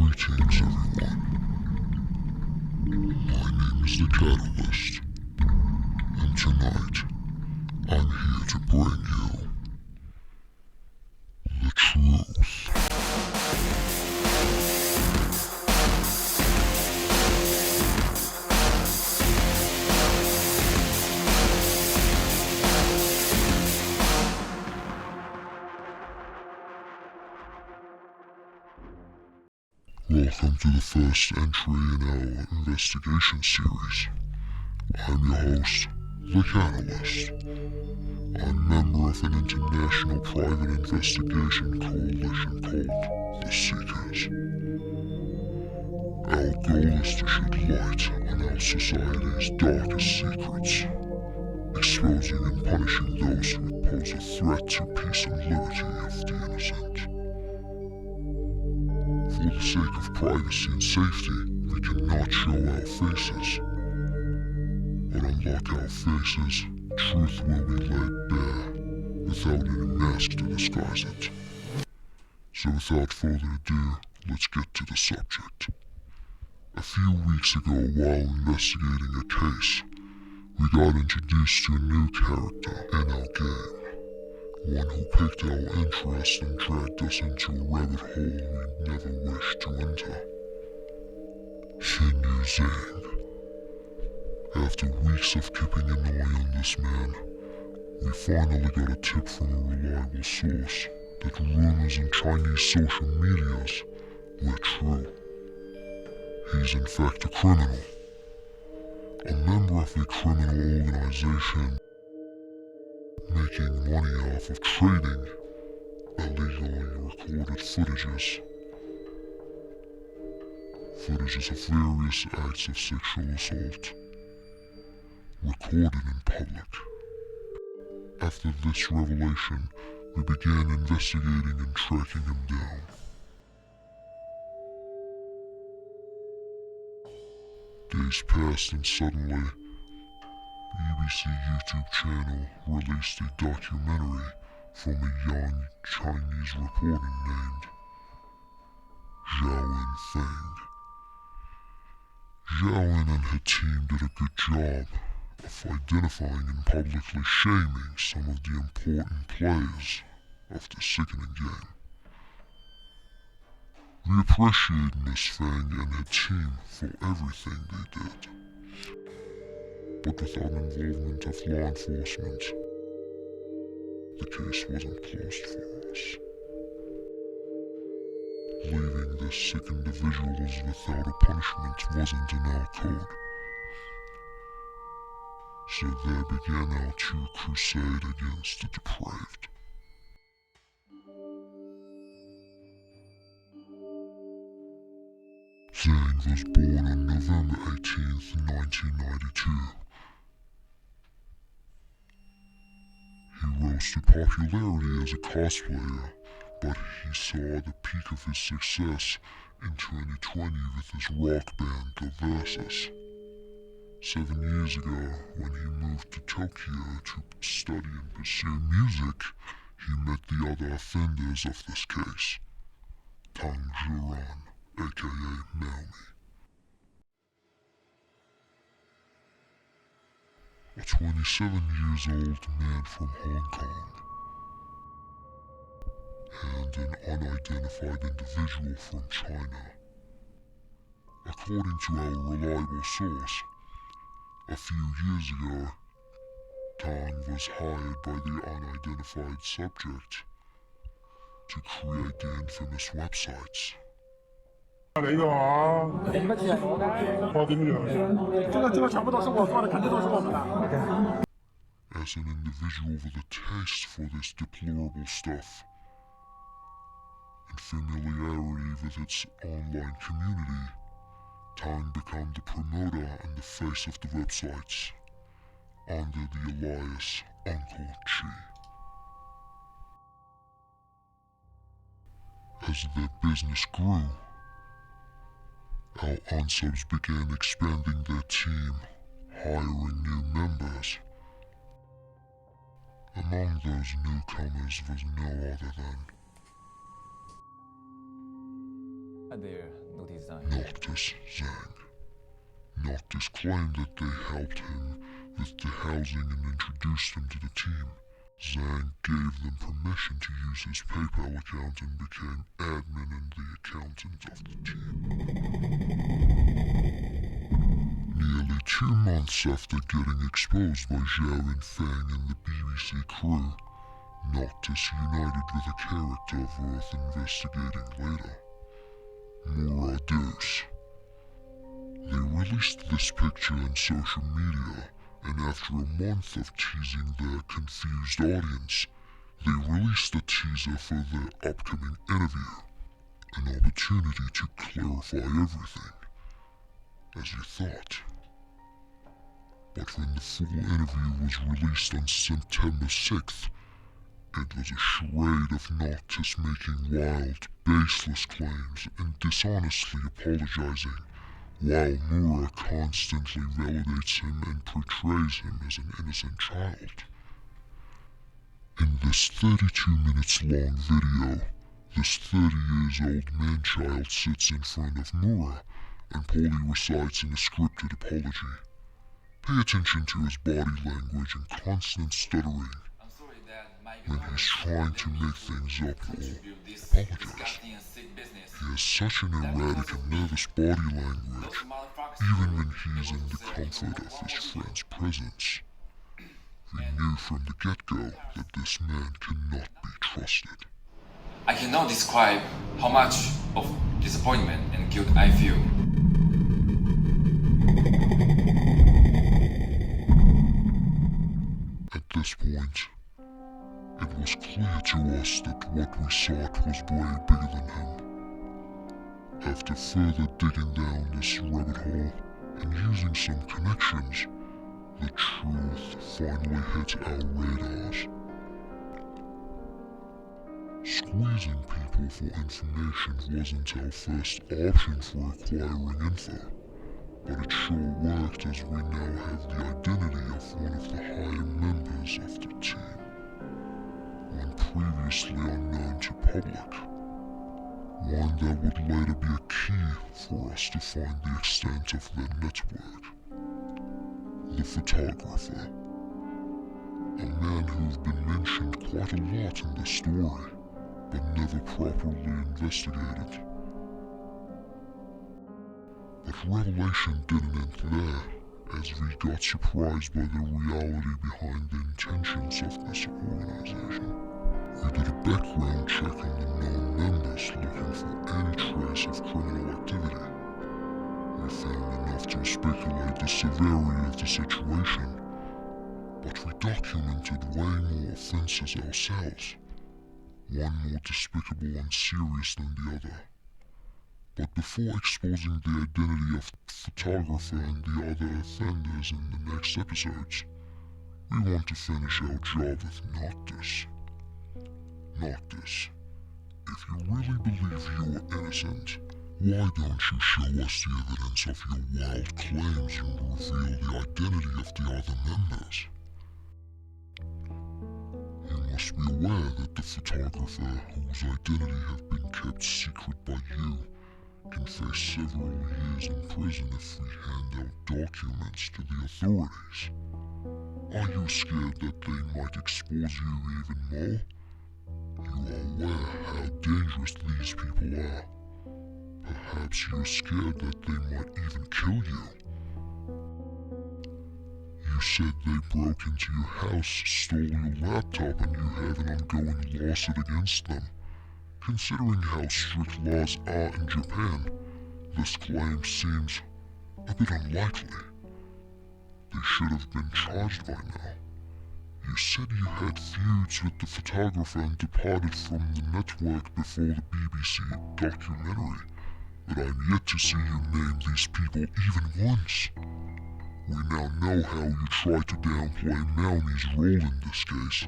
Greetings everyone, my name is the Catalyst, and tonight I'm here to bring you the truth. Welcome to the first entry in our investigation series. I'm your host, the Catalyst. I'm a member of an international private investigation coalition called the Seekers. Our goal is to shed light on our society's darkest secrets, exposing and punishing those who pose a threat to peace and liberty of the innocent. For the sake of privacy and safety, we cannot show our faces. But unlike our faces, truth will be laid bare, without any mask to disguise it. So without further ado, let's get to the subject. A few weeks ago, while investigating a case, we got introduced to a new character in our game. One who piqued our interest and dragged us into a rabbit hole we never wished to enter. She knew Zang. After weeks of keeping an eye on this man, we finally got a tip from a reliable source that rumors in Chinese social medias were true. He's in fact a criminal, a member of a criminal organization making money off of trading illegally recorded footages of various acts of sexual assault recorded in public. After this revelation, we began investigating and tracking him down. Days passed and suddenly, BBC YouTube channel released a documentary from a young Chinese reporter named Feng. Zhao and her team did a good job of identifying and publicly shaming some of the important players of the sickening game. We appreciate Miss Feng and her team for everything they did. But without involvement of law enforcement, the case wasn't closed for us. Leaving the sick individuals without a punishment wasn't in our code. So there began our true crusade against the depraved. Zang was born on November 18th, 1992. He rose to popularity as a cosplayer, but he saw the peak of his success in 2020 with his rock band The Versus. 7 years ago, when he moved to Tokyo to study and pursue music, he met the other offenders of this case, Tang Zhuran, aka Naomi. A 27-year-old man from Hong Kong, and an unidentified individual from China. According to our reliable source, a few years ago, Tang was hired by the unidentified subject to create the infamous websites. 打了一个啊！你们捡的？包给你了。这个全部都是我做的，肯定都是我们的。As an individual with a taste for this deplorable stuff, and familiarity with its online community, Tang became the promoter and the face of the websites, under the alias Uncle Chi. As their business grew, our unsubs began expanding their team, hiring new members. Among those newcomers was no other than Hi there, Noctis Zang. Noctis, Zang. Noctis claimed that they helped him with the housing and introduced him to the team. Zang gave them permission to use his PayPal account and became admin and the accountant of the team. Nearly 2 months after getting exposed by Zhao and Fang and the BBC crew, Noctis united with a character worth investigating later, Deuce. They released this picture on social media, and after a month of teasing their confused audience, they released a teaser for their upcoming interview, an opportunity to clarify everything, as you thought. But when the full interview was released on September 6th, it was a charade of Noctis making wild, baseless claims and dishonestly apologizing, while Mura constantly validates him and portrays him as an innocent child. In this 32 minutes long video, this 30-year-old man-child sits in front of Mura and poorly recites in a scripted apology. Pay attention to his body language and constant stuttering when he's trying to make things up or apologize. He has such an erratic and nervous body language, even when he's in the comfort of his friend's presence. We knew from the get-go that this man cannot be trusted. I cannot describe how much of disappointment and guilt I feel. At this point, it was clear to us that what we sought was way bigger than him. After further digging down this rabbit hole and using some connections, the truth finally hit our radars. Squeezing people for information wasn't our first option for acquiring info, but it sure worked as we now have the identity of one of the higher members of the team, one previously unknown to public. One that would later be a key for us to find the extent of their network. The photographer. A man who's been mentioned quite a lot in the story, but never properly investigated. But revelation didn't end there, as we got surprised by the reality behind the intentions of this organization. We did a background check on the known members looking for any trace of criminal activity. We found enough to speculate the severity of the situation, but we documented way more offenses ourselves, one more despicable and serious than the other. But before exposing the identity of the photographer and the other offenders in the next episodes, we want to finish our job with Noctis. Noctis, if you really believe you are innocent, why don't you show us the evidence of your wild claims and reveal the identity of the other members? You must be aware that the photographer, whose identity has been kept secret by you, can face several years in prison if we hand out documents to the authorities. Are you scared that they might expose you even more? You are aware how dangerous these people are. Perhaps you're scared that they might even kill you. You said they broke into your house, stole your laptop, and you have an ongoing lawsuit against them. Considering how strict laws are in Japan, this claim seems a bit unlikely. They should have been charged by now. You said you had feuds with the photographer and departed from the network before the BBC documentary, but I'm yet to see you name these people even once. We now know how you tried to downplay Mauni's role in this case.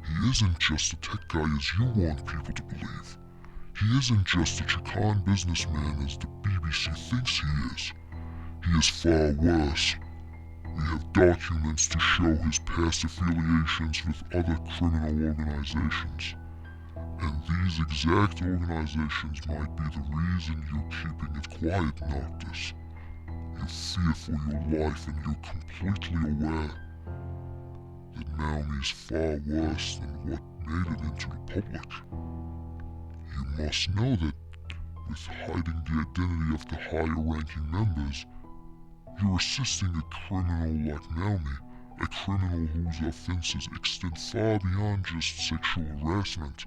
He isn't just a tech guy as you want people to believe. He isn't just a Chican businessman as the BBC thinks he is. He is far worse. We have documents to show his past affiliations with other criminal organizations. And these exact organizations might be the reason you're keeping it quiet, Noctis. You fear for your life and you're completely aware that Naomi is far worse than what made it into the public. You must know that with hiding the identity of the higher-ranking members, you're assisting a criminal like Naomi, a criminal whose offenses extend far beyond just sexual harassment.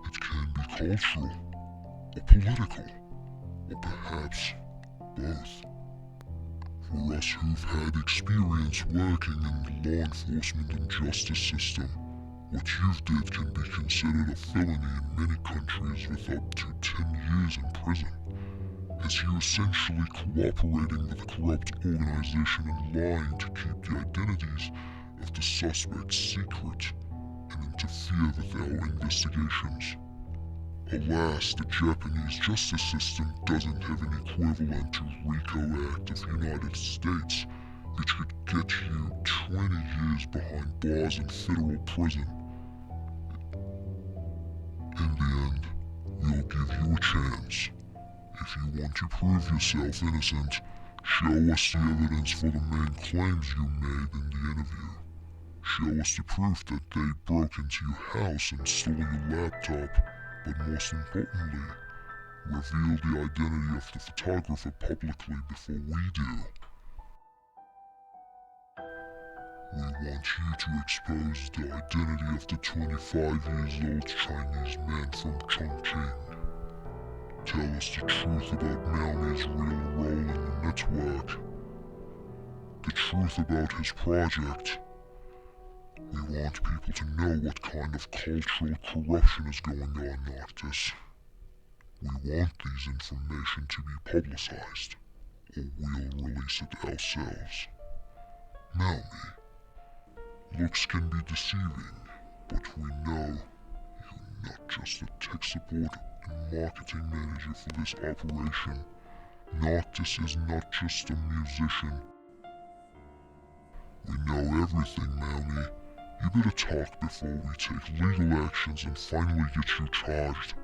It can be cultural, or political, or perhaps both. For us who've had experience working in the law enforcement and justice system, what you've did can be considered a felony in many countries with up to 10 years in prison, as you're essentially cooperating with a corrupt organization and lying to keep the identities of the suspects secret and interfere with our investigations. Alas, the Japanese justice system doesn't have an equivalent to RICO Act of United States, which could get you 20 years behind bars in federal prison. In the end, we'll give you a chance. If you want to prove yourself innocent, show us the evidence for the main claims you made in the interview. Show us the proof that they broke into your house and stole your laptop, but most importantly, reveal the identity of the photographer publicly before we do. We want you to expose the identity of the 25-year-old Chinese man from Chongqing. Tell us the truth about Naomi's real role in the network. The truth about his project. We want people to know what kind of cultural corruption is going on, Noctis. We want these information to be publicized, or we'll release it ourselves. Naomi, looks can be deceiving, but we know you're not just a tech support and marketing manager for this operation. Noctis is not just a musician. We know everything, Naomi. You better talk before we take legal actions and finally get you charged.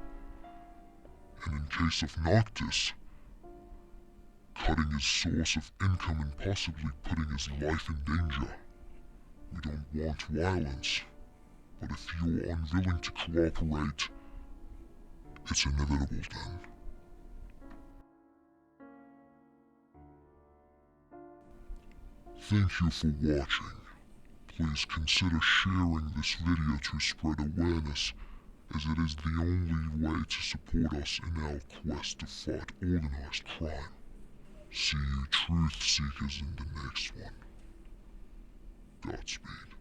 And in case of Noctis, cutting his source of income and possibly putting his life in danger. We don't want violence, but if you're unwilling to cooperate, it's inevitable then. Thank you for watching. Please consider sharing this video to spread awareness, as it is the only way to support us in our quest to fight organized crime. See you truth seekers in the next one. Godspeed.